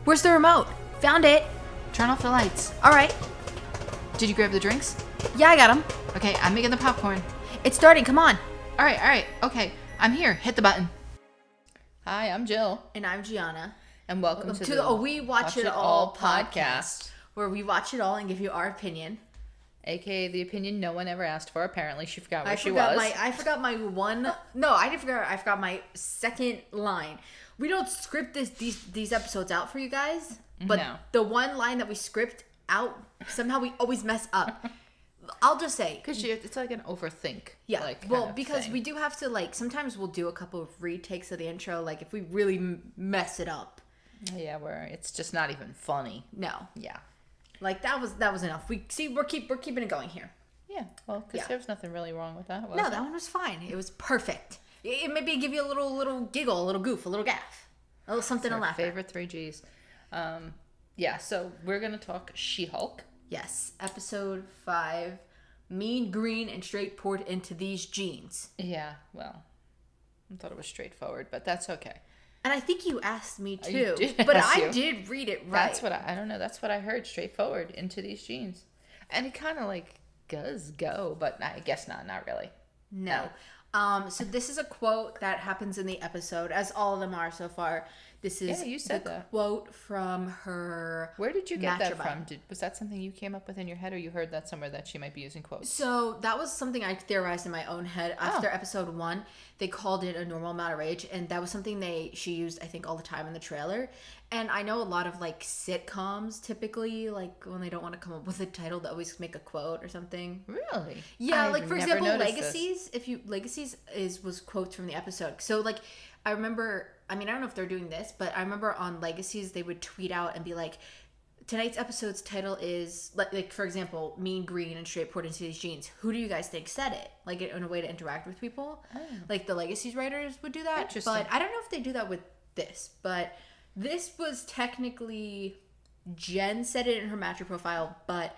Where's the remote? Found it. Turn off the lights. All right. Did you grab the drinks? Yeah, I got them. Okay, I'm making the popcorn. It's starting. Come on. All right. Okay, I'm here. Hit the button. Hi, I'm Jill. And I'm Gianna. And welcome to the We Watch It All podcast, where we watch it all and give you our opinion. AKA the opinion no one ever asked for. Apparently, she forgot I forgot my one. No, I didn't forget. I forgot my second line. We don't script these episodes out for you guys, but the one line that we script out, somehow we always mess up. I'll just say, because it's like an overthink. Yeah, because we do have to, sometimes we'll do a couple of retakes of the intro, if we really mess it up. Yeah, where it's just not even funny. No. Yeah. That was enough. We're keeping it going here. Yeah, well, because there was nothing really wrong with that. No, that one was fine. It was perfect. It maybe give you a little giggle, a little goof, a little gaff, a little something to laugh at. Favorite 3Gs. Yeah, so we're gonna talk She-Hulk. Yes, episode 5. Mean, green, and straight poured into these jeans. Yeah, well, I thought it was straightforward, but that's okay. And I think you asked me too, but I did read it right. That's what I don't know. That's what I heard. Straightforward into these jeans, and it kind of does go, but I guess not really. No. So this is a quote that happens in the episode, as all of them are so far. This is you said that quote from her. Where did you get that from? Was that something you came up with in your head, or you heard that somewhere that she might be using quotes? So that was something I theorized in my own head. After episode 1, they called it a normal amount of rage, and that was something she used, I think, all the time in the trailer. And I know a lot of sitcoms typically, when they don't want to come up with a title, they always make a quote or something. Really? Yeah, for example, Legacies. Legacies was quotes from the episode. So I remember, I don't know if they're doing this, but I remember on Legacies they would tweet out and be like, tonight's episode's title is for example, mean, green, and straight poured into these jeans. Who do you guys think said it? In a way to interact with people. Oh. The Legacies writers would do that. Interesting. But I don't know if they do that with this. But this was technically, Jen said it in her matcher profile, but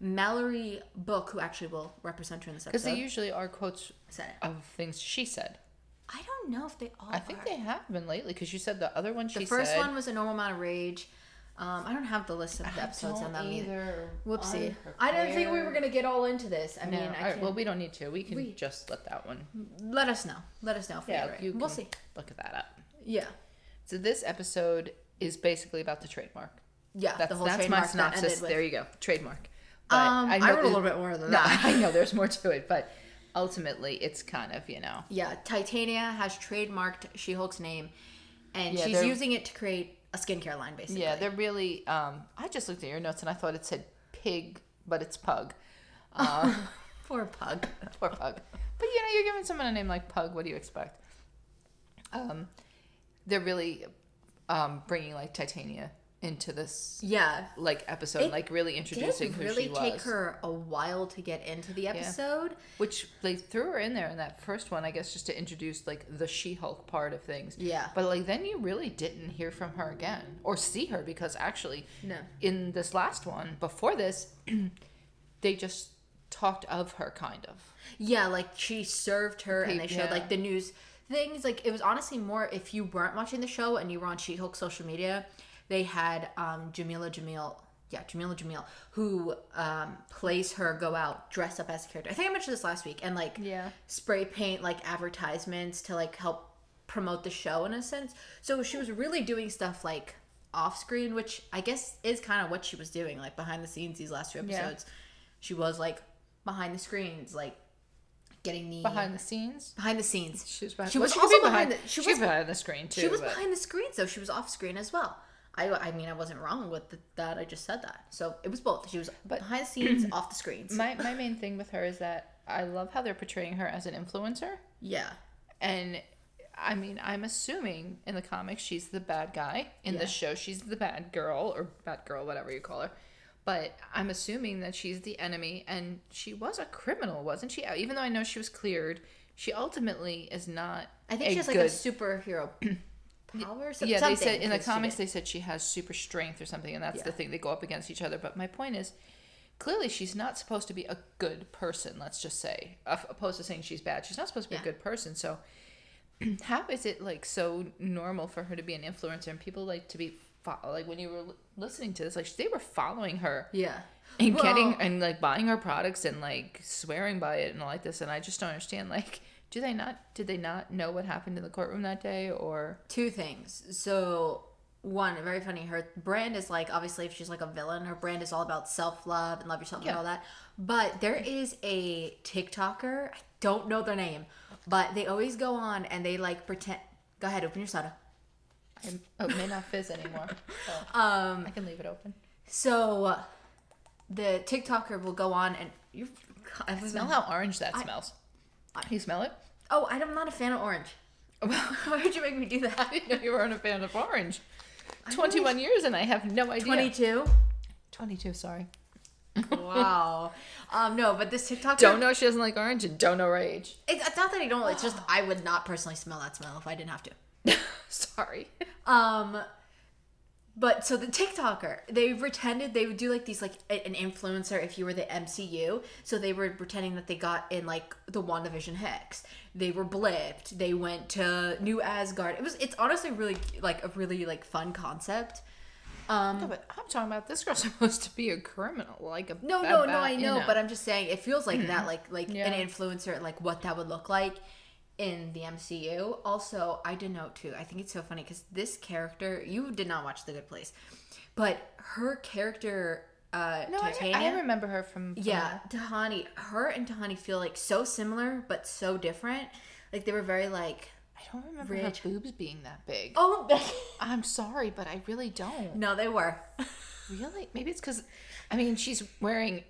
Mallory Book, who actually will represent her in this episode. Because they usually are quotes of things she said. I don't know if they all I think they have been lately, because you said the other one she said. The first one was a normal amount of rage. I don't have the list of the episodes on them either. Whoopsie. I didn't think we were going to get all into this. I mean, well, we don't need to. We can just let that one. Let us know. Let us know if we're right. We'll see. Look at that up. Yeah. So this episode is basically about the trademark. Yeah, the whole trademark. That's my synopsis. There you go. Trademark. But I wrote a little bit more than that. I know there's more to it, but ultimately it's kind of, Yeah, Titania has trademarked She-Hulk's name, and she's using it to create a skincare line, basically. Yeah, they're really, I just looked at your notes and I thought it said pig, but it's pug. Poor pug. Poor pug. But you're giving someone a name like Pug, what do you expect? They're really bringing Titania into this episode, really introducing who she was. It did really take her a while to get into the episode. Which they threw her in there in that first one, I guess, just to introduce the She-Hulk part of things. Yeah. But then you really didn't hear from her again or see her, because actually in this last one, before this, they just talked of her kind of. Yeah, she served her and they showed the news things. It was honestly more, if you weren't watching the show and you were on She-Hulk social media, they had Jamila Jamil, who plays her, go out, dress up as a character. I think I mentioned this last week. And, spray paint, advertisements to, help promote the show in a sense. So she was really doing stuff, off screen, which I guess is kind of what she was doing, behind the scenes these last 2 episodes. Yeah. She was, behind the screens, getting the... Behind the scenes? Behind the scenes. She was behind, she was also behind the screen, too. She was behind the screen, so she was off screen as well. I wasn't wrong with that. I just said that. So it was both. She was behind the scenes, off the screens. My main thing with her is that I love how they're portraying her as an influencer. Yeah. And, I'm assuming in the comics she's the bad guy. In the show, she's the bad girl, or bad girl, whatever you call her. But I'm assuming that she's the enemy, and she was a criminal, wasn't she? Even though I know she was cleared, she ultimately is not I think she has a superhero power. Yeah, they said in the comics they said she has super strength or something, and that's the thing. They go up against each other. But my point is, clearly she's not supposed to be a good person. Let's just say, opposed to saying she's bad, she's not supposed to be a good person. So how is it so normal for her to be an influencer and people to be like when you were listening to this, like they were following her. Yeah. And getting and like buying her products and like swearing by it and all like this, and I just don't understand. Like, did they not know what happened in the courtroom that day, or? Two things. So one, very funny. Her brand is like, obviously, if she's like a villain, her brand is all about self-love and love yourself and all that. But there is a TikToker. I don't know their name, but they always go on and they like pretend. Go ahead, open your soda. It may not fizz anymore. So I can leave it open. So the TikToker will go on and I smell how orange that smells. Can you smell it? Oh, I'm not a fan of orange. Why would you make me do that? I didn't know you weren't a fan of orange. 21 years and I have no idea. 22? 22, sorry. Wow. No, but this TikToker... Don't know she doesn't like orange and don't know her age. It's not that I don't. It's just I would not personally smell that smell if I didn't have to. Sorry. But so the TikToker, they pretended they would do like these, like an influencer if you were the MCU. So they were pretending that they got in like the WandaVision Hex. They were blipped. They went to New Asgard. It's honestly really like a really like fun concept. No, but I'm talking about this girl's supposed to be a criminal, like a no, I know, but I'm just saying it feels like that, like an influencer, like what that would look like in the MCU. Also, I did note too, I think it's so funny because this character, you did not watch The Good Place, but her character, Titania, I remember her from Tahani. Her and Tahani feel like so similar but so different. Like they were very like. I don't remember her boobs being that big. Oh, I'm sorry, but I really don't. No, they were. Really? Maybe it's because, I mean, she's wearing,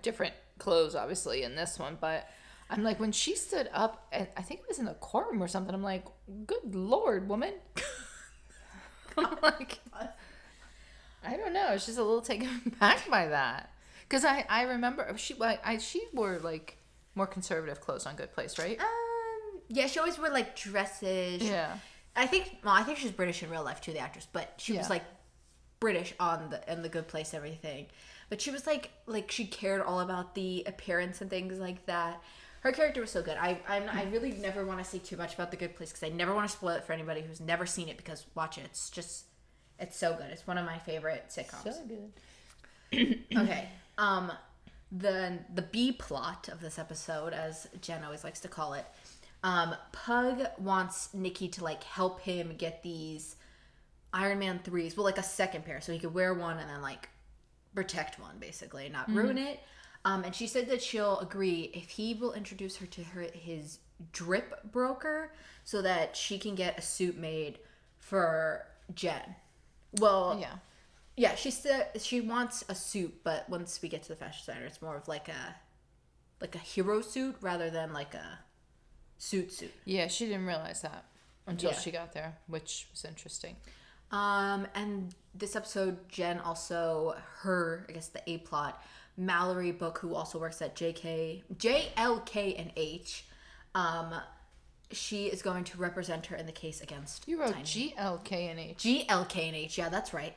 different clothes, obviously, in this one. But I'm like, when she stood up, and I think it was in the courtroom or something, I'm like, good Lord, woman. I'm like, I don't know. She's a little taken back by that. Because I remember, she wore, like, more conservative clothes on Good Place, right? Yeah, she always wore like dresses. Yeah. I think she's British in real life too, the actress, but she was like British in the Good Place and everything. But she was like she cared all about the appearance and things like that. Her character was so good. I really never want to say too much about The Good Place because I never want to spoil it for anybody who's never seen it, because watch it. It's so good. It's one of my favorite sitcoms. So good. Okay. The B plot of this episode, as Jen always likes to call it. Pug wants Nikki to like help him get these Iron Man 3s, well, like a second pair, so he could wear one and then like protect one basically and not ruin it. And she said that she'll agree if he will introduce her to his drip broker so that she can get a suit made for Jen. Well, yeah, she said she wants a suit, but once we get to the fashion center, it's more of like a hero suit rather than like a suit. Yeah, she didn't realize that until she got there, which was interesting. And this episode, Jen also, I guess the A plot, Mallory Book, who also works at JLK and H, she is going to represent her in the case against You wrote Tiny. GLK and H. GLK and H, yeah, that's right.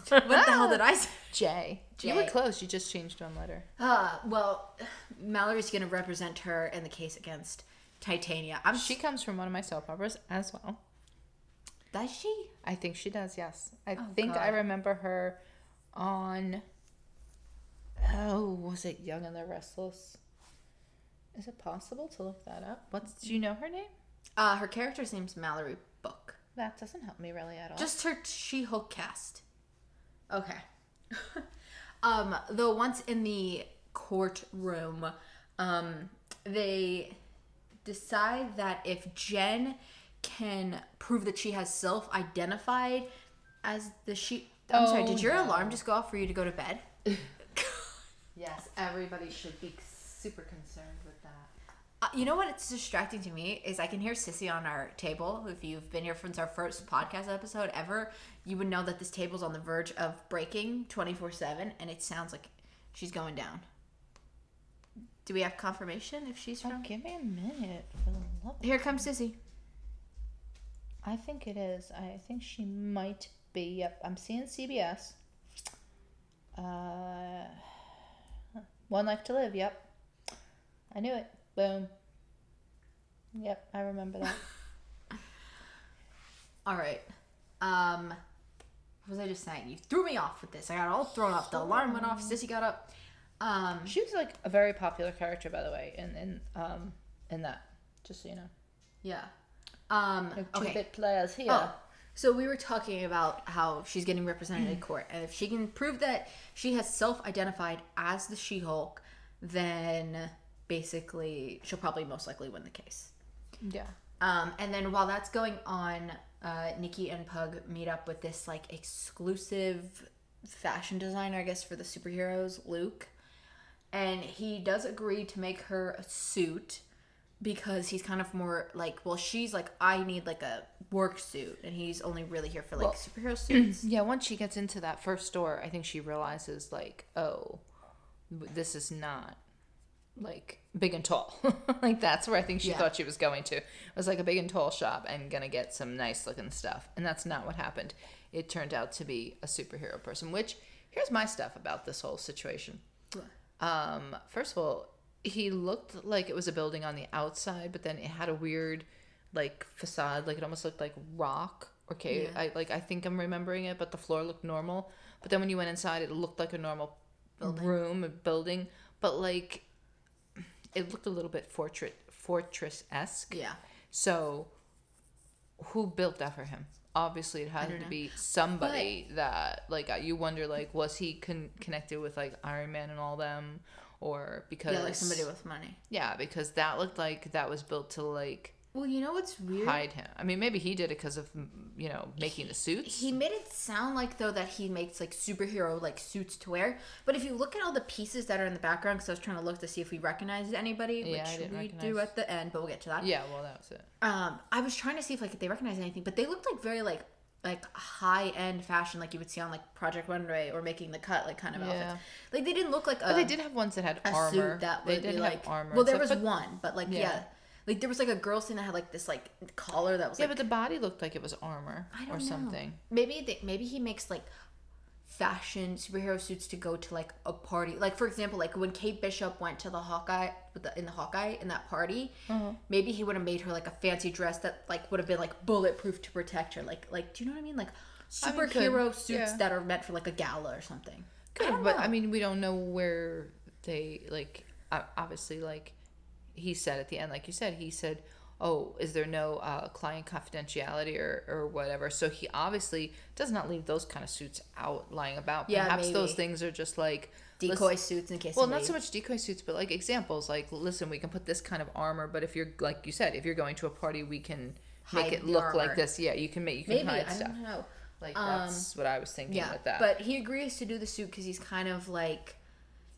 What the hell did I say? J. You were close, you just changed one letter. Well, Mallory's going to represent her in the case against Titania. She comes from one of my soap operas as well. Does she? I think she does, yes. I think I remember her on... was it Young and the Restless? Is it possible to look that up? Do you know her name? Her character's name's Mallory Book. That doesn't help me really at all. Just her She-Hulk cast. Okay. Though once in the courtroom, they decide that if Jen can prove that she has self-identified as I'm sorry, did your alarm just go off for you to go to bed? Yes, everybody should be super concerned with that. You know what? It's distracting to me is I can hear Sissy on our table. If you've been here since our first podcast episode ever, you would know that this table's on the verge of breaking 24/7, and it sounds like she's going down. Do we have confirmation if she's from? Give me a minute. For the love Here comes Sissy. I think it is. I think she might be. Yep, I'm seeing CBS. One Life to Live. Yep, I knew it. Boom. Yep, I remember that. All right. What was I just saying? You threw me off with this. I got all thrown off. The alarm went off. Sissy got up. She was like a very popular character, by the way, in that. Just so you know. Yeah. Two bit players here. Oh, so we were talking about how she's getting represented in court, and if she can prove that she has self-identified as the She-Hulk, then basically she'll probably most likely win the case. Yeah. And then while that's going on, Nikki and Pug meet up with this like exclusive fashion designer, I guess, for the superheroes, Luke, and he does agree to make her a suit. Because he's kind of more like, well, she's like, I need like a work suit, and he's only really here for like superhero suits. Yeah, once she gets into that first store, I think she realizes like, oh, this is not like big and tall. Like that's where I think she thought she was going to. It was like a big and tall shop and gonna get some nice looking stuff, and that's not what happened. It turned out to be a superhero person. Which here's my stuff about this whole situation. First of all, he looked like it was a building on the outside, but then it had a weird like facade, like it almost looked like rock. Okay, yeah. I think I'm remembering it, but the floor looked normal. But then when you went inside, it looked like a normal building, but like it looked a little bit fortress-esque. Yeah. So who built that for him? Obviously, it had to be somebody that like you wonder like was he connected with like Iron Man and all them. Or because like somebody with money. Yeah, because that looked like that was built to like. Well, you know what's weird? Hide him. I mean, maybe he did it because of making the suits. He made it sound like though that he makes like superhero like suits to wear. But if you look at all the pieces that are in the background, because I was trying to look to see if we recognized anybody, which we do at the end, but we'll get to that. Yeah, well, that was it. I was trying to see if like they recognized anything, but they looked like very like high-end fashion like you would see on like Project Runway or Making the Cut like kind of outfits. Like they didn't look like but they did have ones that had armor. Suit that would be like armor. Well, there was one, but like like there was like a girl scene that had like this like collar that was but the body looked like it was armor or something. Maybe he makes like fashion superhero suits to go to like a party. Like for example, like when Kate Bishop went to the Hawkeye in that party, maybe he would have made her like a fancy dress that like would have been like bulletproof to protect her. Like do you know what I mean? Like superhero suits that are meant for like a gala or something. But I mean, we don't know where they like. Obviously, like he said at the end, like you said, he said, oh, is there no client confidentiality or whatever? So he obviously does not leave those kind of suits out lying about. Yeah, perhaps those things are just like decoy suits in case. Well, not so much decoy suits, but like examples. Like, listen, we can put this kind of armor, but if you're like you said, if you're going to a party, we can make it look like this. Yeah, you can hide stuff. I don't know. Like that's what I was thinking with that. But he agrees to do the suit because he's kind of like.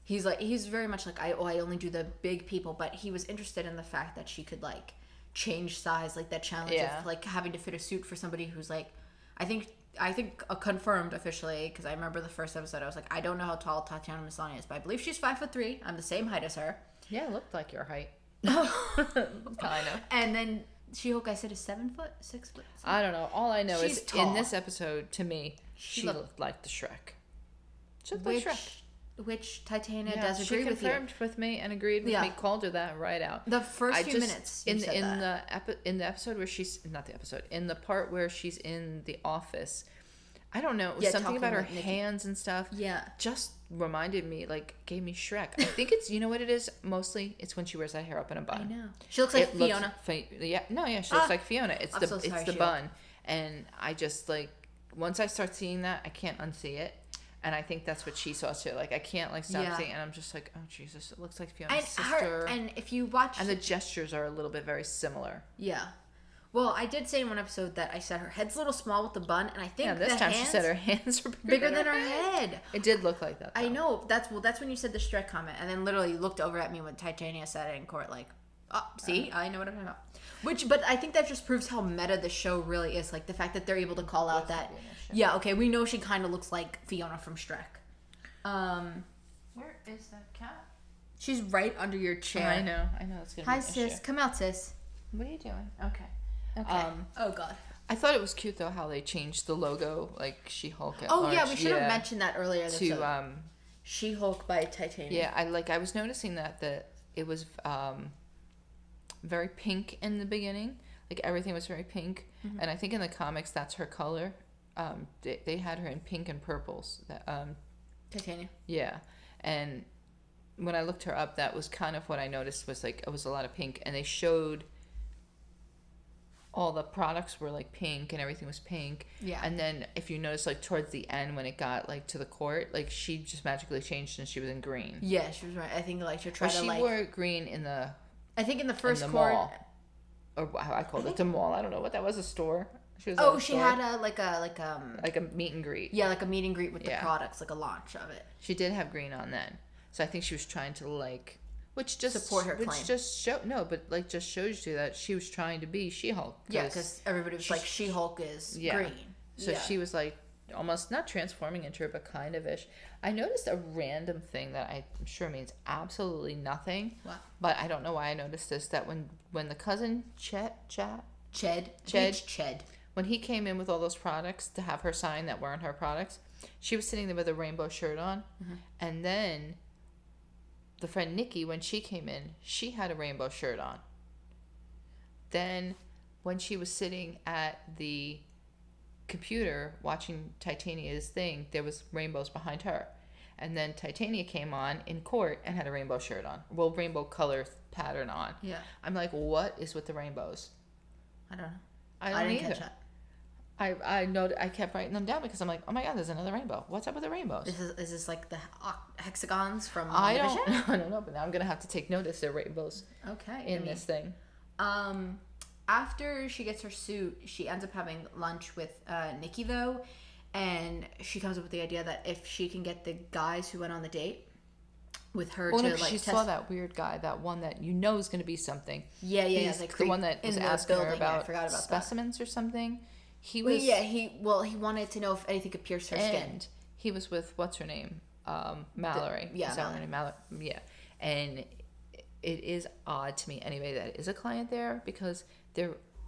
He's very much like I only do the big people, but he was interested in the fact that she could like change size, like that challenge of like having to fit a suit for somebody who's like I think confirmed officially, because I remember the first episode I was like, I don't know how tall Tatiana Maslany is, but I believe she's 5'3". I'm the same height as her. Yeah, it looked like your height. Kind of. And then She-Hulk, I said, is 7 foot, 6 foot. I don't know. All I know is tall. In this episode, to me, she looked like the Shrek. She looked like Shrek. Which Titania does agree with you. She confirmed with me and agreed with me, called her that right out. The first few minutes in the episode where she's not the episode, in the part where she's in the office, I don't know, it was something about her hands and stuff. Yeah. Just reminded me, like, gave me Shrek. I think it's, you know what it is? Mostly, it's when she wears that hair up in a bun. I know. She looks like Fiona. She looks like Fiona. It's the bun. And I just, like, once I start seeing that, I can't unsee it. And I think that's what she saw too. Like, I can't like stop seeing, and I'm just like, oh Jesus, it looks like Fiona's sister. And if you watch, and the gestures are a little bit very similar. Yeah. Well, I did say in one episode that I said her head's a little small with the bun, and I think this time she said her hands were bigger than her head. It did look like that, though. I know. That's when you said the Shrek comment, and then literally you looked over at me when Titania said it in court, like, oh, see, I know what I'm talking about. But I think that just proves how meta the show really is. Like the fact that they're able to call out that. Yeah, okay, we know she kind of looks like Fiona from Shrek. Where is that cat? She's right under your chair. I know. It's gonna be an issue. Hi, sis. Come out, sis. What are you doing? Okay. Oh God. I thought it was cute though how they changed the logo, like She-Hulk at large. Yeah, we should have mentioned that earlier. To She-Hulk by Titania. Yeah, I was noticing that it was very pink in the beginning. Like everything was very pink, and I think in the comics that's her color. they had her in pink and purples. Titania. Yeah, and when I looked her up, that was kind of what I noticed was like it was a lot of pink, and they showed all the products were like pink and everything was pink. Yeah. And then if you notice, like towards the end when it got like to the court, like she just magically changed and she was in green. Yeah, she was right. I think like she tried to like. She wore green in the. I think in the first court. Mall. Or how I called it the mall. I don't know what that was. A store. She had a like a meet and greet. Yeah, like a meet and greet with the products, like a launch of it. She did have green on then, so I think she was trying to like, which just support her claim. Which just just shows you that she was trying to be She-Hulk. Yeah, because everybody was like, She-Hulk is green. So she was like almost not transforming into her, but kind of ish. I noticed a random thing that I'm sure means absolutely nothing. Wow. But I don't know why I noticed this. That when the cousin Ched. When he came in with all those products to have her sign that weren't her products, she was sitting there with a rainbow shirt on. Mm-hmm. And then the friend Nikki, when she came in, she had a rainbow shirt on. Then when she was sitting at the computer watching Titania's thing, there was rainbows behind her. And then Titania came on in court and had a rainbow shirt on. Well, rainbow color pattern on. Yeah. I'm like, what is with the rainbows? I don't know. I didn't catch that. I know. I kept writing them down because I'm like, oh my god, there's another rainbow. What's up with the rainbows? Is this like the hexagons from I don't know, but now I'm gonna have to take notice of rainbows. Okay. In this thing. After she gets her suit, she ends up having lunch with Nikki though, and she comes up with the idea that if she can get the guys who went on the date with her she saw that weird guy, that one that you know is going to be something. Yeah. Like the one that was asking her about specimens that. Or something. He wanted to know if anything could pierce her skin. He was with what's her name, Mallory. Is that her name, Mallory? Yeah, and it is odd to me anyway that is a client there because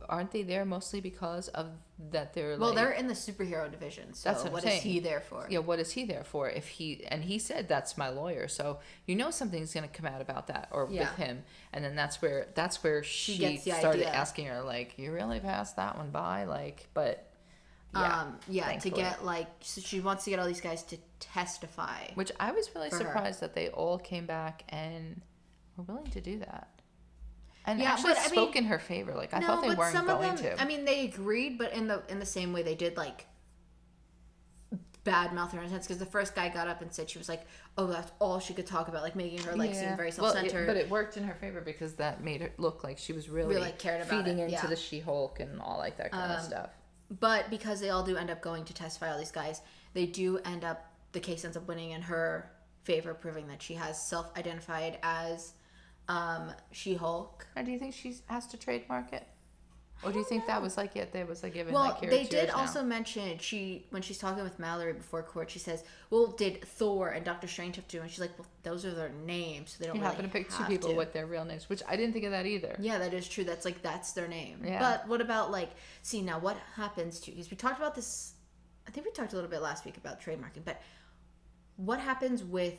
aren't they there mostly because of that they're they're in the superhero division, so that's what is he there for? Yeah, what is he there for? If he said that's my lawyer, so you know something's gonna come out about that or with him, and then that's where she gets the started idea. asking her like, you really passed that one by, like, but to get so she wants to get all these guys to testify, which I was really surprised that they all came back and were willing to do that. And actually spoke in her favor. Like I thought they weren't going to. I mean, they agreed, but in the same way they did like bad mouth her in a sense because the first guy got up and said she was like, oh, that's all she could talk about, like making her seem very self-centered. But it worked in her favor because that made her look like she was really cared about feeding into the She-Hulk and all like that kind of stuff. But because they all do end up going to testify, all these guys, the case ends up winning in her favor, proving that she has self-identified as She-Hulk. And do you think she has to trademark it? Or do you think that was like there was like given like they did also mention when she's talking with Mallory before court, she says, well, did Thor and Doctor Strange have to do? And she's like, well, those are their names, so they don't really happen to pick two people with their real names, which I didn't think of that either. Yeah, that is true. That's their name. Yeah. But what about now what happens to, because we talked about this, I think we talked a little bit last week about trademarking, but what happens with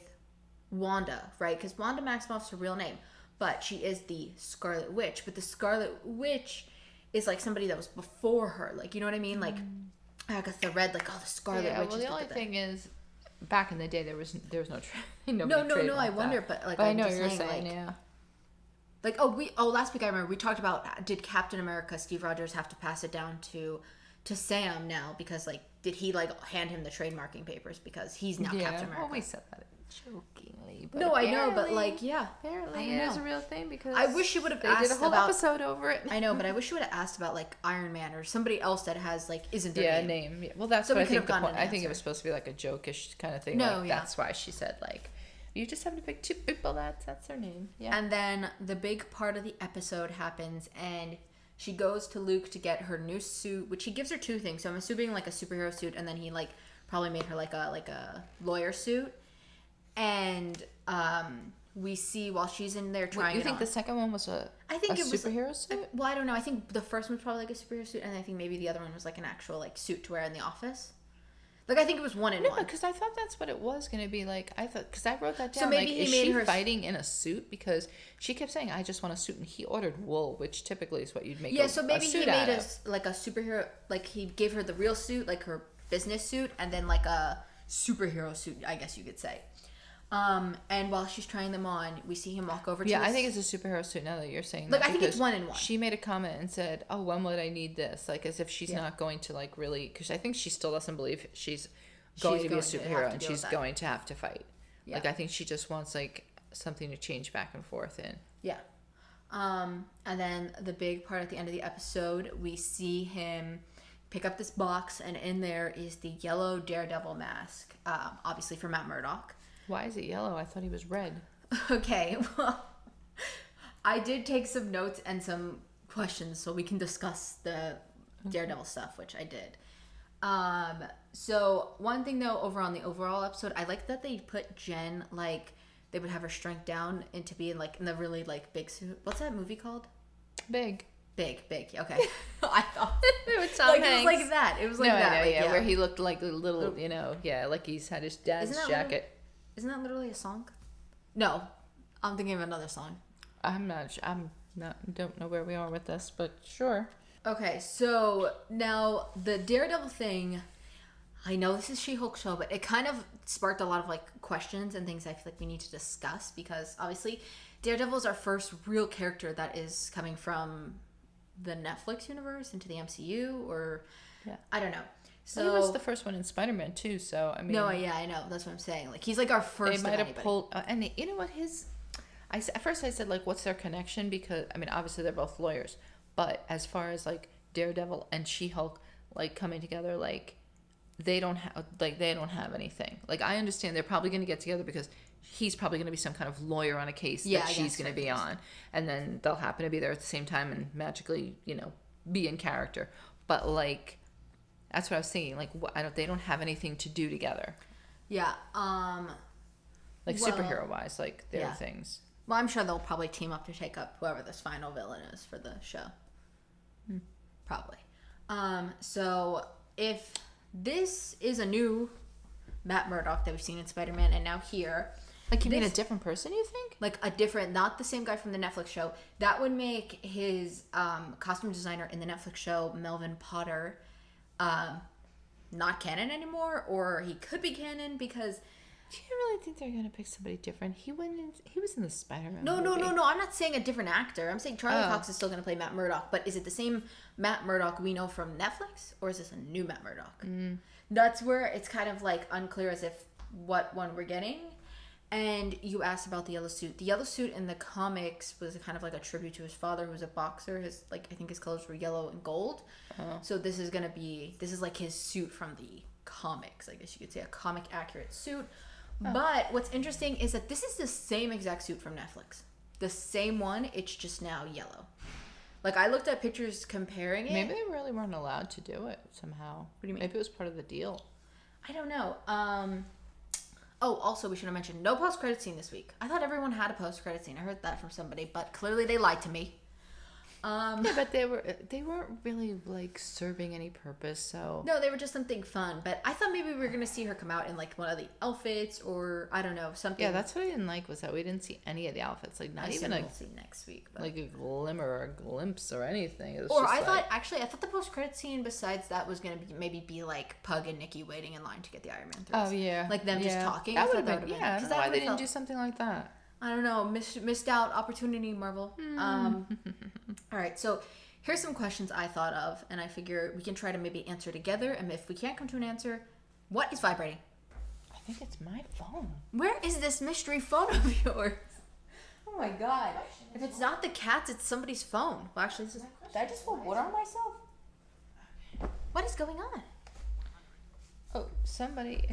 Wanda, right? Because Wanda Maximoff's her real name, but she is the Scarlet Witch. But the Scarlet Witch is like somebody that was before her, like, you know what I mean? Like Agatha Red, like, oh, the Scarlet Witch. Well, the only thing is, back in the day, there was no no. I wonder, but like, I know you're saying, like, last week I remember we talked about, did Captain America Steve Rogers have to pass it down to Sam now because like, did he like hand him the trademarking papers because he's now Captain America? Well, we said that jokingly. But no, I know, but like, apparently it is a real thing because I wish she would have asked did a whole episode over it. I know, but I wish she would have asked about like Iron Man or somebody else that has like isn't their name. Yeah, well, that's what I think. I think it was supposed to be like a jokish kind of thing. No, that's why she said like, you just have to pick two people. That's their name. Yeah. And then the big part of the episode happens, and she goes to Luke to get her new suit, which he gives her two things. So I'm assuming like a superhero suit, and then he like probably made her like a lawyer suit. And we see while she's in there trying. You think the second one was a superhero suit? Well, I don't know. I think the first one was probably like a superhero suit, and I think maybe the other one was like an actual like suit to wear in the office. Like I think it was one in one. No, because I thought that's what it was going to be. Like because I wrote that down. So maybe like, is she fighting in a suit? Because she kept saying, "I just want a suit," and he ordered wool, which typically is what you'd make. Yeah, so maybe he made a superhero. Like he gave her the real suit, like her business suit and then like a superhero suit, I guess you could say. And while she's trying them on, we see him walk over to I think it's a superhero suit now that you're saying like, that. I think it's 1 in 1. She made a comment and said, oh, when would I need this? Like, as if she's not going to, like, really... Because I think she still doesn't believe she's going to be a superhero and she's going to have to fight. Yeah. Like, I think she just wants, like, something to change back and forth in. Yeah. And then the big part at the end of the episode, we see him pick up this box, and in there is the yellow Daredevil mask, obviously for Matt Murdock. Why is it yellow? I thought he was red. Okay, well, I did take some notes and some questions so we can discuss the Daredevil stuff, which I did. So one thing though, over on the overall episode, I like that they put Jen, like, they would have her shrink down into being like in the really like big suit. What's that movie called? Big. Okay. I thought it was Tom like Hanks. It was like that. It was like that. Know, like, yeah, where he looked like a little, you know, like he's had his dad's jacket. Isn't that literally a song? No, I'm thinking of another song. I'm not. Don't know where we are with this, but sure. Okay, so now the Daredevil thing. I know this is She-Hulk show, but it kind of sparked a lot of like questions and things I feel like we need to discuss, because obviously Daredevil is our first real character that is coming from the Netflix universe into the MCU, or I don't know. So he was the first one in Spider-Man too, so I mean. No, yeah, I know. That's what I'm saying. Like, he's like our first. They might have pulled, and you know what? At first I said, like, what's their connection? Because I mean, obviously they're both lawyers, but as far as like Daredevil and She-Hulk like coming together, like they don't have anything. Like, I understand they're probably going to get together because he's probably going to be some kind of lawyer on a case that she's going to be on, and then they'll happen to be there at the same time and magically, you know, be in character. But like, that's what I was thinking. Like, they don't have anything to do together. Yeah. Like, superhero wise, like there are things. Well, I'm sure they'll probably team up to take up whoever this final villain is for the show. Probably. So if this is a new Matt Murdock that we've seen in Spider-Man and now here. Like, you mean a different person, you think? Like a different, not the same guy from the Netflix show. That would make his costume designer in the Netflix show, Melvin Potter, not canon anymore, or he could be canon because... Do you really think they're going to pick somebody different? He was in the Spider-Man movie. No. I'm not saying a different actor. I'm saying Charlie Cox is still going to play Matt Murdock, but is it the same Matt Murdock we know from Netflix, or is this a new Matt Murdock? That's where it's kind of like unclear as if what one we're getting. And you asked about the yellow suit. The yellow suit in the comics was kind of like a tribute to his father, who was a boxer. I think his colors were yellow and gold. So this is like his suit from the comics, I guess you could say, a comic accurate suit. But what's interesting is that this is the same exact suit from Netflix. The same one, it's just now yellow. Like, I looked at pictures comparing it. Maybe they really weren't allowed to do it somehow. What do you mean? Maybe it was part of the deal. I don't know. Also, we should have mentioned no post-credit scene this week. I thought everyone had a post-credit scene. I heard that from somebody, but clearly they lied to me. Yeah, but they weren't really like serving any purpose. So no, they were just something fun. But I thought maybe we were gonna see her come out in like one of the outfits, or I don't know, something. Yeah, that's what I didn't like, was that we didn't see any of the outfits. Like, not even we'll see next week, but... like a glimmer or a glimpse or anything. It was or I thought the post-credit scene besides that was gonna be like Pug and Nikki waiting in line to get the Iron Man 3s. Oh yeah, like them just talking. That would have been. Yeah, I don't know why they didn't do something like that. I don't know, missed out opportunity, Marvel. All right, so here's some questions I thought of, and I figure we can try to maybe answer together, and if we can't come to an answer, what is vibrating? I think it's my phone. Where is this mystery phone of yours? Oh my god. If it's not the cat's, it's somebody's phone. Well, actually, did I just pour water on myself? What is going on? Oh, somebody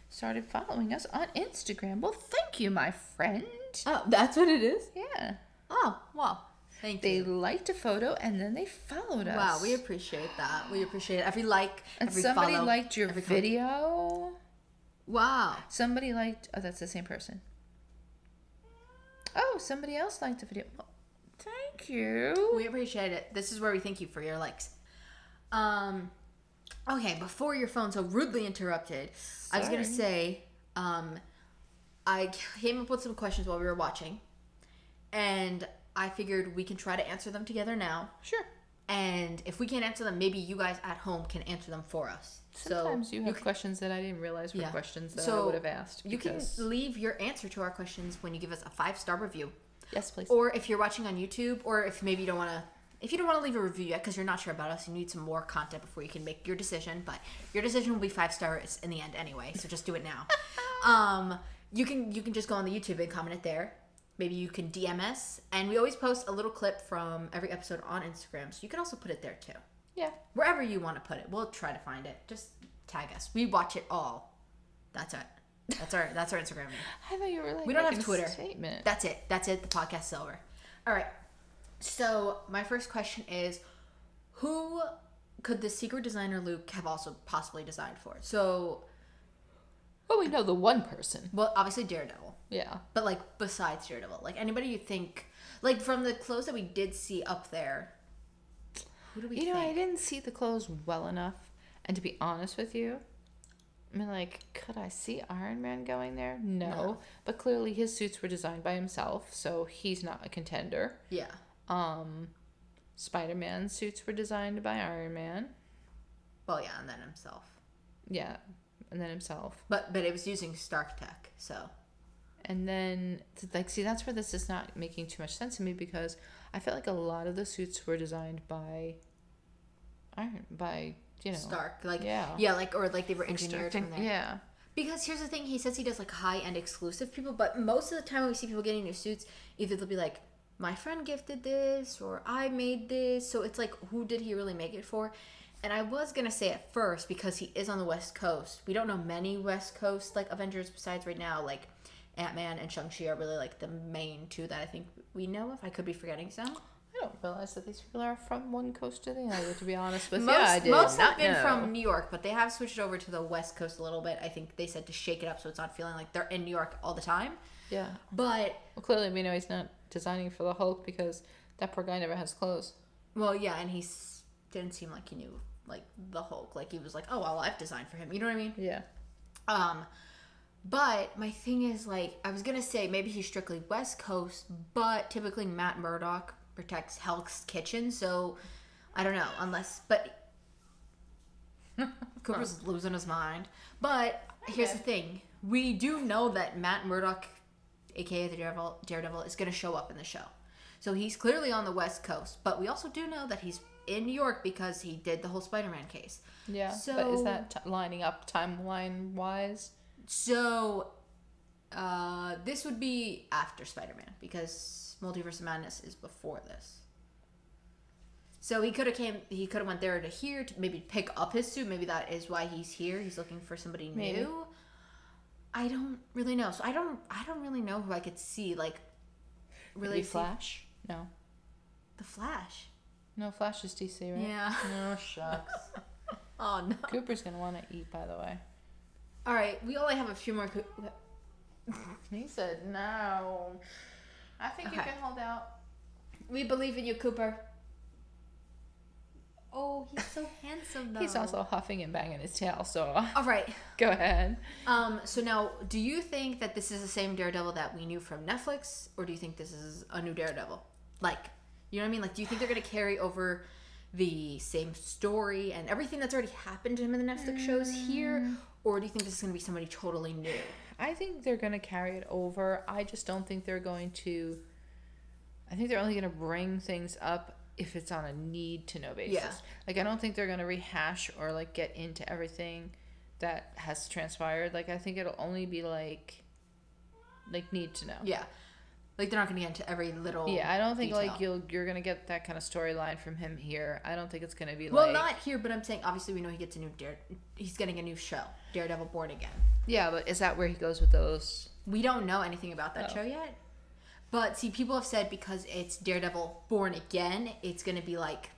started following us on Instagram. Well, thank you, my friend. Oh, that's what it is? Yeah. Oh, wow. Thank you. They liked a photo and then they followed us. Wow, we appreciate that. We appreciate it. Every like, and every somebody follow, liked your video. Wow. Somebody liked... Oh, that's the same person. Oh, somebody else liked the video. Well, thank you. We appreciate it. This is where we thank you for your likes. Okay, before your phone so rudely interrupted, sorry. I was going to say, I came up with some questions while we were watching, and I figured we can try to answer them together now. Sure. And if we can't answer them, maybe you guys at home can answer them for us. Sometimes you have questions that I didn't realize were questions that I would have asked. You can leave your answer to our questions when you give us a 5-star review. Yes, please. Or if you're watching on YouTube, or if maybe you don't want to, if you don't want to leave a review yet because you're not sure about us, you need some more content before you can make your decision. But your decision will be 5 stars in the end anyway, so just do it now. You can just go on the YouTube and comment it there. Maybe you can DM us, and we always post a little clip from every episode on Instagram, so you can also put it there too. Yeah. Wherever you want to put it, we'll try to find it. Just tag us. We watch it all. That's it. That's our Instagram name. I thought you were like, we don't have Twitter. Statement. That's it. The podcast's over. All right. So my first question is, who could the secret designer Luke have also possibly designed for? So, well, we know the one person. Well, obviously Daredevil. Yeah. But like besides Daredevil, like anybody you think, like from the clothes that we did see up there, who do we think? You know, I didn't see the clothes well enough, and to be honest with you, I mean, like, could I see Iron Man going there? No. But clearly his suits were designed by himself, so he's not a contender. Yeah. Spider-Man's suits were designed by Iron Man. Well, yeah, and then himself. Yeah, and then himself. But it was using Stark tech, so. And then, like, see, that's where this is not making too much sense to me, because I feel like a lot of the suits were designed by you know. Stark. Like, yeah, like, or like they were engineered from there. Yeah. Because here's the thing, he says he does like high-end exclusive people, but most of the time when we see people getting new suits, either they'll be like, my friend gifted this, or I made this, so it's like, who did he really make it for? And I was gonna say at first, because he is on the West Coast, we don't know many West Coast like Avengers besides right now, like Ant-Man and Shang-Chi are really like the main two that I think we know of. I could be forgetting some. I don't realize that these people are from one coast to the other, to be honest with you. Most have been from New York, but they have switched over to the West Coast a little bit. I think they said to shake it up so it's not feeling like they're in New York all the time. Yeah. But... well, clearly we know he's not designing for the Hulk because that poor guy never has clothes. Well, yeah, and didn't seem like he knew, like, the Hulk. Like, he was like, oh, well, I've designed for him. You know what I mean? Yeah. But my thing is, like, I was going to say maybe he's strictly West Coast, but typically Matt Murdock protects Hell's Kitchen, so I don't know, unless, but Cooper's losing his mind. But here's the thing, we do know that Matt Murdock, aka the Daredevil, is going to show up in the show. So he's clearly on the West Coast, but we also do know that he's in New York because he did the whole Spider-Man case. Yeah, so, but is that lining up timeline-wise? So, this would be after Spider-Man, because Multiverse of Madness is before this. So he could have went there to here to maybe pick up his suit. Maybe that is why he's here. He's looking for somebody maybe. New. I don't really know. So I don't really know who I could see, like, really maybe Flash? No. The Flash? No, Flash is DC, right? Yeah. No, shucks. Oh, no. Cooper's going to want to eat, by the way. All right, we only have a few more... He said no. I think you can hold out. We believe in you, Cooper. Oh, he's so handsome, though. He's also huffing and banging his tail, so... All right. Go ahead. So now, do you think that this is the same Daredevil that we knew from Netflix, or do you think this is a new Daredevil? Like, you know what I mean? Like, do you think they're going to carry over the same story and everything that's already happened to him in the Netflix shows here, or do you think this is going to be somebody totally new? I think they're going to carry it over. I just don't think they're going to... I think they're only going to bring things up if it's on a need-to-know basis. Yeah. Like, I don't think they're going to rehash or, like, get into everything that has transpired. Like, I think it'll only be, like need to know. Yeah. Like, they're not going to get into every little I don't think, detail. like, you're going to get that kind of storyline from him here. I don't think it's going to be, well, not here, but I'm saying, obviously, we know he gets he's getting a new show, Daredevil Born Again. Yeah, but is that where he goes with those? We don't know anything about that show yet. But, see, people have said because it's Daredevil Born Again, it's going to be, like,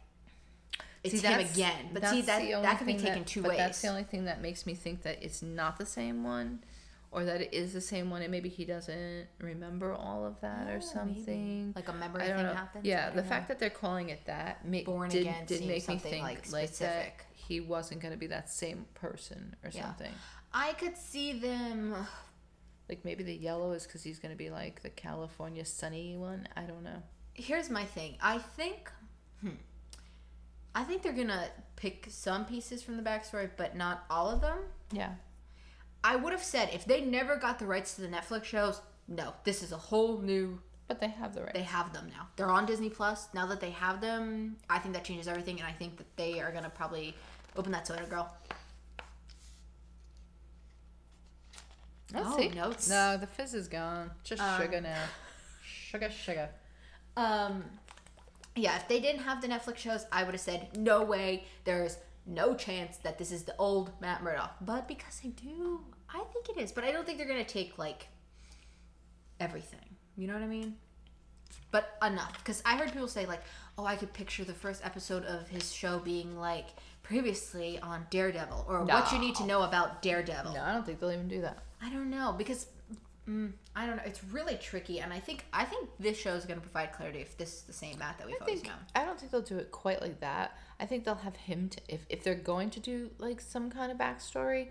it's him again. But, see, that could be taken two ways. But that's the only thing that makes me think that it's not the same one. Or that it is the same one, and maybe he doesn't remember all of that or something. Maybe. Like a memory thing happened? Yeah, the fact that they're calling it that did make me think like that he wasn't going to be that same person or something. I could see them... Like maybe the yellow is because he's going to be like the California sunny one. I don't know. Here's my thing. I think... I think they're gonna pick some pieces from the backstory, but not all of them. Yeah. I would have said if they never got the rights to the Netflix shows, no, this is a whole new. But they have the rights. They have them now. They're on Disney Plus. Now that they have them, I think that changes everything, and I think that they are gonna probably open that soda, girl. Let's see. Notes. No, the fizz is gone. Just sugar now. Sugar. Yeah, if they didn't have the Netflix shows, I would have said, no way, there's no chance that this is the old Matt Murdock. But because they do, I think it is. But I don't think they're going to take, like, everything. You know what I mean? But enough. Because I heard people say, like, oh, I could picture the first episode of his show being, like, previously on Daredevil. Or what you need to know about Daredevil. No, I don't think they'll even do that. I don't know. Because... I don't know. It's really tricky, and I think this show is going to provide clarity if this is the same Matt that we've always known. I don't think they'll do it quite like that. I think they'll have him if they're going to do like some kind of backstory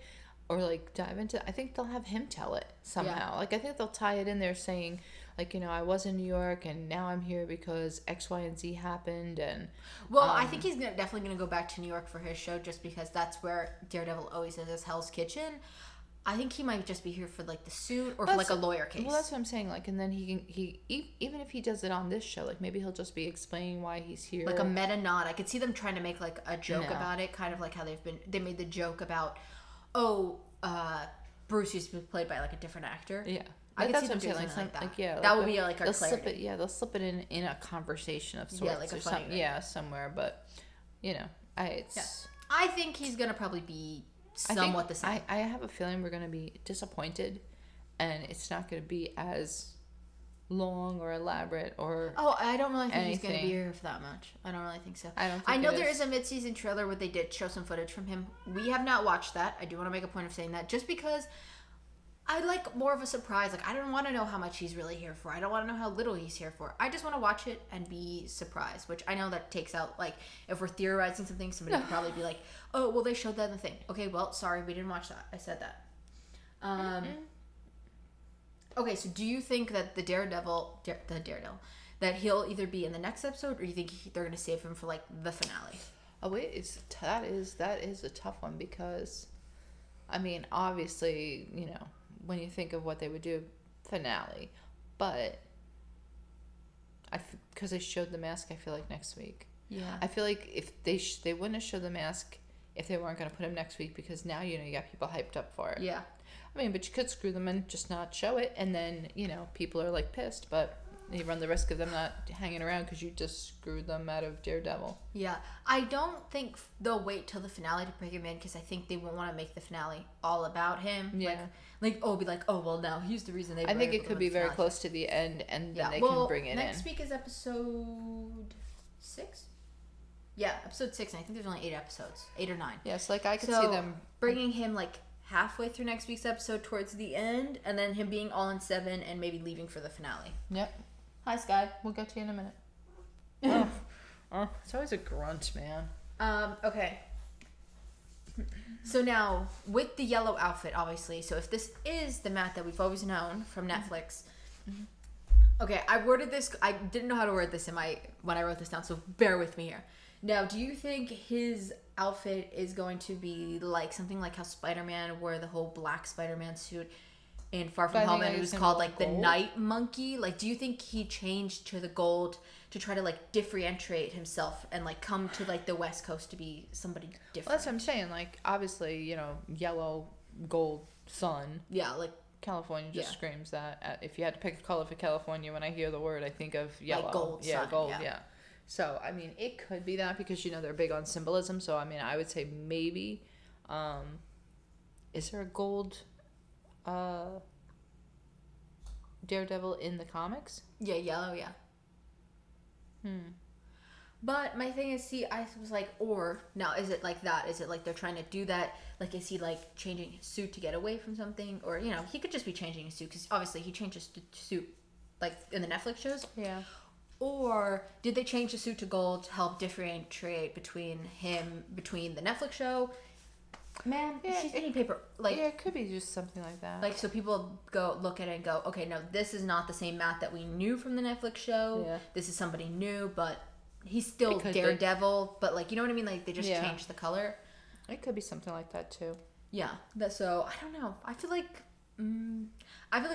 or like dive into. I think they'll have him tell it somehow. Yeah. Like I think they'll tie it in there, saying like I was in New York and now I'm here because X, Y, and Z happened. And I think he's definitely going to go back to New York for his show just because that's where Daredevil always is Hell's Kitchen. I think he might just be here for like the suit or for like a lawyer case. Well, that's what I'm saying. Like, and then he even if he does it on this show, like maybe he'll just be explaining why he's here. Like a meta nod. I could see them trying to make like a joke about it, kind of like how they made the joke about, Bruce used to be played by like a different actor. Yeah, I could see them doing something like that. Like, yeah, that would be like our clarity. They'll slip it in a conversation of sorts, like a funny something. Yeah, somewhere. But I think he's gonna probably be. Somewhat the same. I have a feeling we're going to be disappointed and it's not going to be as long or elaborate or I don't really think he's going to be here for that much. I don't really think so. I know there is a mid-season trailer where they did show some footage from him. We have not watched that. I do want to make a point of saying that just because I like more of a surprise. Like I don't want to know how much he's really here for. I don't want to know how little he's here for. I just want to watch it and be surprised, which I know that takes out, like, if we're theorizing something, somebody would probably be like, oh, well, they showed that in the thing. Okay, well, sorry, we didn't watch that. I said that. Okay, so do you think that the Daredevil, that he'll either be in the next episode or you think they're going to save him for, like, the finale? Oh, wait, that is a tough one because, I mean, obviously, when you think of what they would do, finale, but because they showed the mask, I feel like next week. Yeah. I feel like if they wouldn't have showed the mask if they weren't going to put him next week because now you got people hyped up for it. Yeah. I mean, but you could screw them and just not show it, and then people are like pissed, but you run the risk of them not hanging around because you just screwed them out of Daredevil. Yeah. I don't think they'll wait till the finale to bring him in because I think they won't want to make the finale all about him. Yeah. Be like, oh, well, now he's the reason they I think it could be very close to the end, and then they can bring it in. Next week is episode 6? Yeah, episode 6, and I think there's only 8 episodes. 8 or 9. Yes, I could see them bringing him, halfway through next week's episode towards the end, and then him being all in 7 and maybe leaving for the finale. Yep. Hi, Sky. We'll get to you in a minute. It's always a grunt, man. Okay. So now, with the yellow outfit, obviously, so if this is the Matt that we've always known from Netflix, okay, I worded this, I didn't know how to word this when I wrote this down, so bear with me here. Now, do you think his outfit is going to be like something like how Spider-Man wore the whole black Spider-Man suit in Far From Home, and it was called the Night Monkey? Do you think he changed to the gold to try to differentiate himself and come to the West Coast to be somebody different? Well, that's what I'm saying. Obviously, yellow, gold, sun. Yeah, California just screams that. If you had to pick a color for California, when I hear the word, I think of yellow. Gold, yeah, sun, gold, yeah. So, I mean, it could be that because, they're big on symbolism. So, I mean, I would say maybe. Is there a gold Daredevil in the comics? Yeah, yellow, yeah. But my thing is, I was now, is it like that? Is it they're trying to do that? Is he changing his suit to get away from something? Or, he could just be changing his suit because obviously he changes suit in the Netflix shows. Yeah. Or did they change the suit to gold to help differentiate between the Netflix show? Man, she's getting paper. It could be just something like that. So people go look at it and go, okay, no, this is not the same Matt that we knew from the Netflix show. Yeah. This is somebody new, but he's still Daredevil, but like, you know what I mean? Like, they just changed the color. It could be something like that too. Yeah. So I don't know. I feel like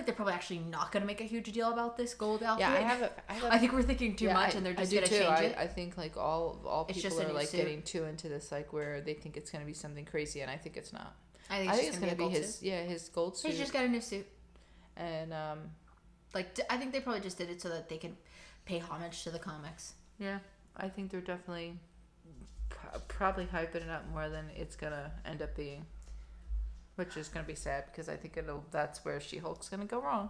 they're probably actually not going to make a huge deal about this gold outfit. Yeah, I think we're thinking too much, and they're just going to change it. I think like all people are like getting too into this, like where they think it's going to be something crazy, and I think it's not. I think it's going to be his gold suit. He's just got a new suit, and I think they probably just did it so that they could pay homage to the comics. Yeah, I think they're definitely probably hyping it up more than it's gonna end up being. Which is going to be sad because I think that's where She-Hulk's going to go wrong.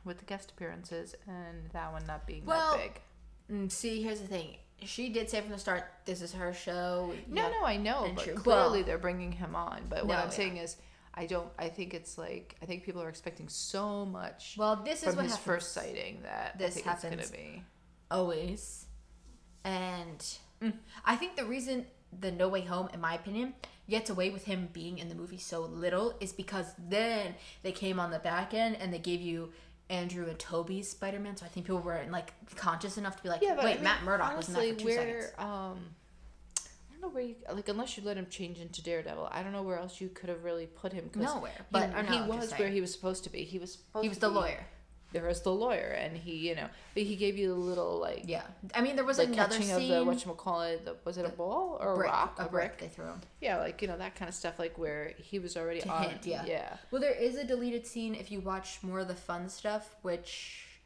With the guest appearances and that one not being that big. See, here's the thing. She did say from the start, this is her show. No, I know. But clearly they're bringing him on. But what I'm saying is, I think it's like, I think people are expecting so much this is from what his happens. First sighting that this I think happens it's going to be. Always. And I think the reason the No Way Home, in my opinion, gets away with him being in the movie so little is because then they came on the back end and they gave you Andrew and Toby's Spider-Man, so I think people weren't like conscious enough to be like, Matt Murdock was in that for 2 seconds. I don't know where you, like, unless you let him change into Daredevil, I don't know where else you could have really put him. Nowhere, but he was where he was supposed to be. He was the lawyer. There was the lawyer, and he, but he gave you a little, like... Yeah. I mean, there was like another catching scene... of the, whatchamacallit, was it a ball or a rock? A brick they threw him. Yeah, like, that kind of stuff, like, where he was already to on... hint, yeah. Well, there is a deleted scene, if you watch more of the fun stuff, which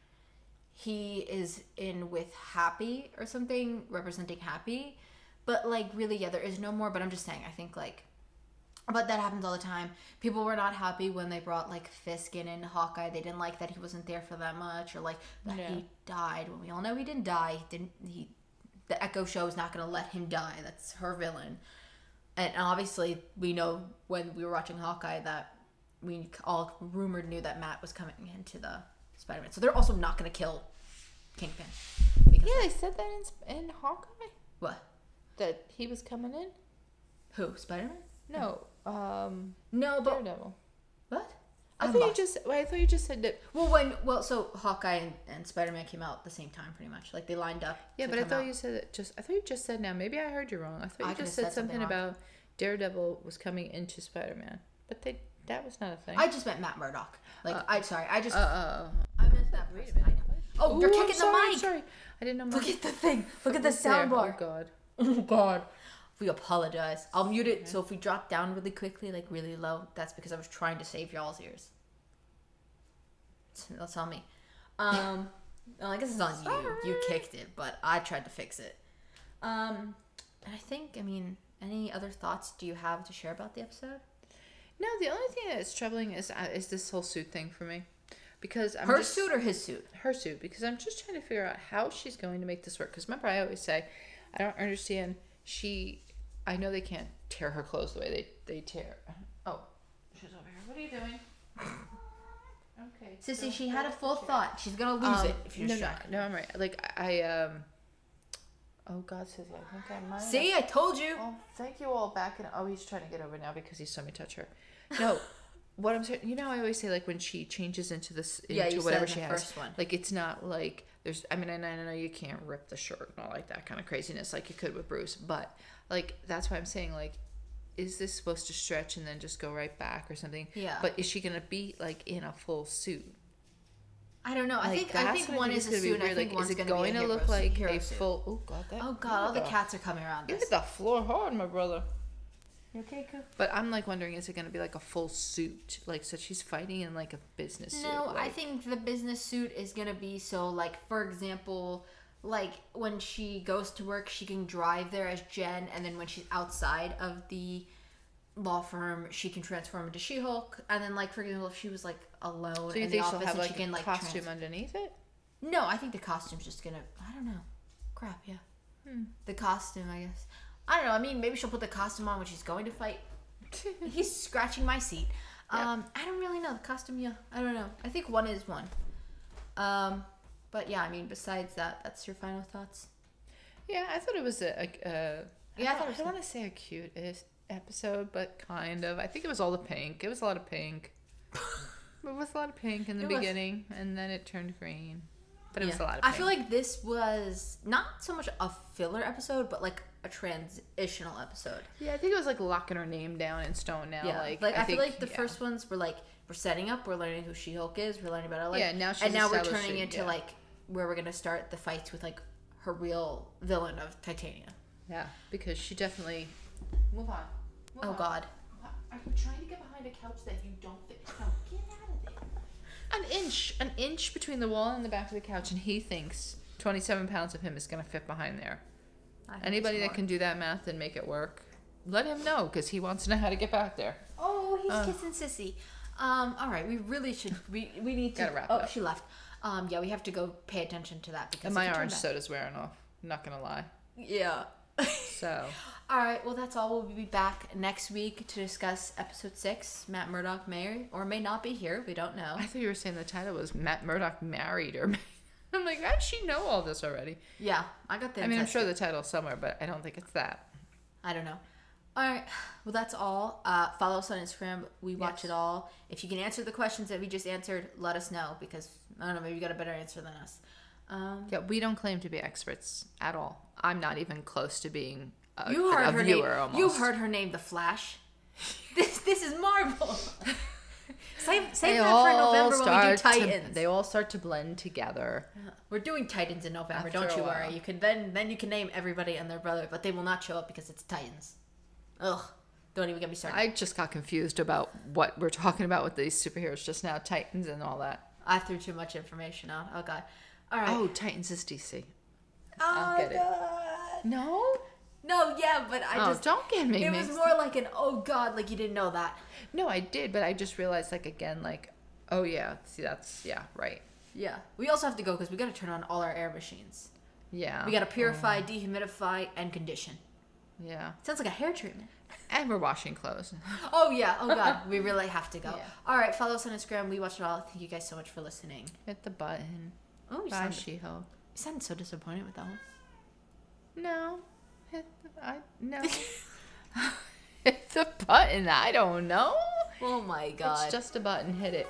he is in with Happy or something, representing Happy. But, like, really, there is no more, but I'm just saying, I think, like... But that happens all the time. People were not happy when they brought, like, Fisk in Hawkeye. They didn't like that he wasn't there for that much, or, like, that he died. When we all know he didn't die. The Echo Show is not going to let him die. That's her villain. And obviously, we know when we were watching Hawkeye that we all knew that Matt was coming into the Spider-Man. So they're also not going to kill Kingpin. They said that in Hawkeye? What? That he was coming in? Who? Spider-Man? No. No, but Daredevil. What? I thought you just said that. So Hawkeye and Spider-Man came out at the same time, pretty much. Like they lined up. Yeah, but I thought you said that. I thought you just said now. Maybe I heard you wrong. I thought you just said something about Daredevil was coming into Spider-Man, but that was not a thing. I just meant Matt Murdock. Like I meant that Wait a minute. Oh, they're kicking the mic. Sorry, I didn't know. Look at the thing. Look at the soundbar. Oh God. Oh God. We apologize. I'll mute it, so if we drop down really quickly, like really low, that's because I was trying to save y'all's ears. That's on me. Well, I guess it's on you. You kicked it, but I tried to fix it. And I think, any other thoughts do you have to share about the episode? No, the only thing that's troubling is this whole suit thing for me. Because her suit or his suit? Her suit, because I'm just trying to figure out how she's going to make this work. Because remember, I always say, I don't understand. I know they can't tear her clothes the way they tear. Oh, she's over here. What are you doing? Okay. Sissy, she had a full thought. She's gonna lose it if you're distracted. No, I'm right. Like oh God, Sissy, I think I might. See, I told you. Oh, thank you all back. He's trying to get over now because he saw me touch her. No. What I'm saying, I always say, like, when she changes into whatever she has, first one. Like, it's not like there's, I know you can't rip the shirt and all like that kind of craziness like you could with Bruce, but, like, that's why I'm saying, like, is this supposed to stretch and then just go right back or something? Yeah. But is she going to be, like, in a full suit? I don't know. Like, I think one is a suit and I think one's going to look like a full, oh God, all the cats are coming around this. You hit the floor hard, my brother. You okay, Coop? But I'm like wondering, is it going to be like a full suit? Like, so she's fighting in like a business suit? No, I think the business suit is going to be so, like, for example, like when she goes to work, she can drive there as Jen, and then when she's outside of the law firm, she can transform into She-Hulk. And then, like, for example, if she was like alone in the office, have, and like, she can like costume underneath it. No, I think the costume's just gonna. I don't know. Crap, yeah. The costume, I guess. I don't know. Maybe she'll put the costume on when she's going to fight. He's scratching my seat. I don't really know. The costume, yeah. I don't know. I think one is one. But yeah, besides that, that's your final thoughts? Yeah, I thought it was I don't want to say a cute episode, but kind of. I think it was all the pink. It was a lot of pink. It was a lot of pink in the beginning, and then it turned green. But it was a lot of pain. I feel like this was not so much a filler episode, but like a transitional episode. Yeah, I think it was like locking her name down in stone now. Yeah. Like I feel like the first ones were like, we're setting up, we're learning who She-Hulk is, we're learning about her life. Yeah, now she's and now we're turning into like where we're gonna start the fights with like her real villain of Titania. Yeah, because she definitely move on. God. Are you trying to get behind a couch that you don't fit? No, get out of there. An inch between the wall and the back of the couch, and he thinks 27 pounds of him is gonna fit behind there. Anybody that can do that math and make it work, let him know, because he wants to know how to get back there. Oh, he's kissing Sissy. All right, we really should. We need to. Gotta wrap it up. She left. Yeah, we have to go pay attention to that because and my orange soda's wearing off. I'm not gonna lie. Yeah. So. All right. Well, that's all. We'll be back next week to discuss episode 6. Matt Murdock may or may not be here. We don't know. I thought you were saying the title was Matt Murdock married or. I'm like, how does she know all this already? Yeah, I got the. I mean, I'm sure the title's somewhere, but I don't think it's that. I don't know. All right. Well, that's all. Follow us on Instagram. We watch it all. If you can answer the questions that we just answered, let us know, because I don't know, maybe you got a better answer than us. Yeah, we don't claim to be experts at all. I'm not even close to being a viewer name, almost. You heard her name, The Flash. This is Marvel. Save that for November when we do Titans. They all start to blend together. We're doing Titans in November. After don't you worry. You can then you can name everybody and their brother, but they will not show up because it's Titans. Ugh. Don't even get me started. I just got confused about what we're talking about with these superheroes just now, Titans and all that. I threw too much information out. Oh God. All right. Oh, Titans is DC. I'll get it. No? No, yeah, but I just... don't get me It was more like an, oh God, like you didn't know that. No, I did, but I just realized, like, again, like, oh yeah, see, that's, yeah, right. Yeah. We also have to go because we got to turn on all our air machines. Yeah. We got to purify, dehumidify, and condition. Yeah. Sounds like a hair treatment. And we're washing clothes. Oh, yeah. Oh, God. We really have to go. Yeah. All right. Follow us on Instagram. We watch it all. Thank you guys so much for listening. Hit the button. Oh, Bye, She-Hulk. You sounded so disappointed with that one. No. No. Hit the button. I don't know. Oh, my God. It's just a button. Hit it.